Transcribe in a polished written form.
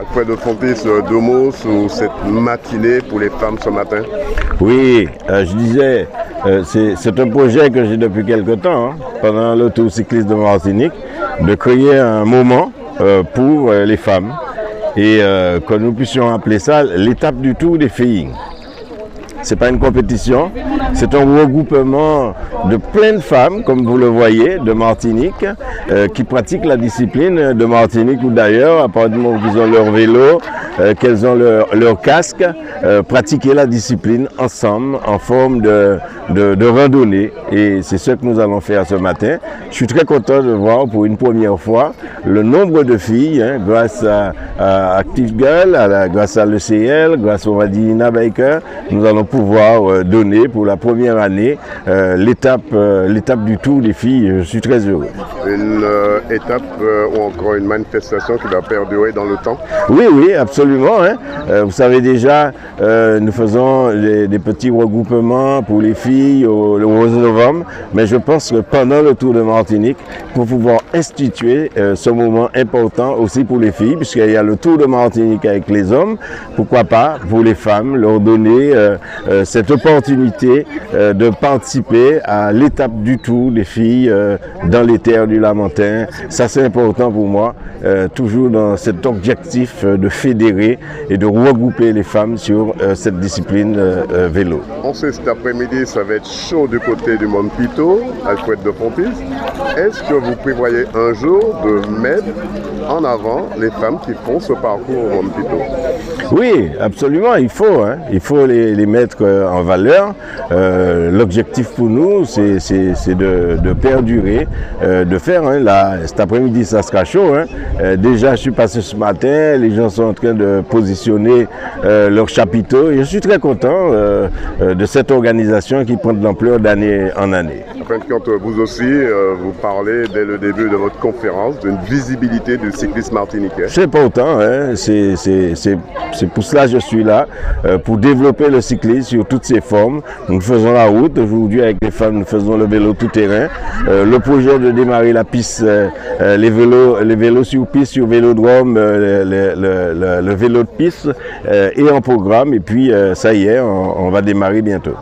Alfred de Fontis, deux mots sur cette matinée pour les femmes ce matin. Oui, je disais, c'est un projet que j'ai depuis quelque temps, pendant le Tour cycliste de Martinique, de créer un moment pour les femmes et que nous puissions appeler ça l'étape du Tour des filles. Ce n'est pas une compétition, c'est un regroupement de plein de femmes, comme vous le voyez, de Martinique, qui pratiquent la discipline de Martinique ou d'ailleurs, à partir du moment qu'ils ont leur vélo, qu'elles ont leur casque, pratiquer la discipline ensemble en forme de randonnée. Et c'est ce que nous allons faire ce matin. Je suis très content de voir pour une première fois le nombre de filles, grâce à Active Girl, grâce à l'ECL, grâce au Madina Baker, nous allons pouvoir donner pour la première année l'étape du Tour des filles. Je suis très heureux. Une étape ou encore une manifestation qui va perdurer dans le temps? Oui, absolument. Vous savez déjà, nous faisons des petits regroupements pour les filles le 11 novembre, mais je pense que pendant le Tour de Martinique, pour pouvoir instituer ce moment important aussi pour les filles, puisqu'il y a le Tour de Martinique avec les hommes, pourquoi pas pour les femmes leur donner cette opportunité de participer à l'étape du Tour des filles dans les terres du Lamentin. Ça, c'est important pour moi, toujours dans cet objectif de fédérer et de regrouper les femmes sur cette discipline vélo. On sait cet après-midi, ça va être chaud du côté du Mont Pito, Alfred de Fontis. Est-ce que vous prévoyez un jour de mettre en avant les femmes qui font ce parcours au Mont Pito? Oui, absolument, il faut les mettre en valeur. L'objectif pour nous, c'est de perdurer, de faire. Cet après-midi, ça sera chaud. Déjà, je suis passé ce matin, les gens sont en train de positionner leurs chapiteaux. Et je suis très content de cette organisation qui prend de l'ampleur d'année en année. En fin de compte, vous aussi, vous parlez dès le début de votre conférence d'une visibilité du cyclisme martiniquais. C'est important, c'est pour cela que je suis là, pour développer le cyclisme sur toutes ses formes. Nous faisons la route, aujourd'hui avec les femmes, nous faisons le vélo tout-terrain. Le projet de démarrer la piste, les vélos sur piste, sur vélodrome, le vélo de piste est en programme et puis ça y est, on va démarrer bientôt.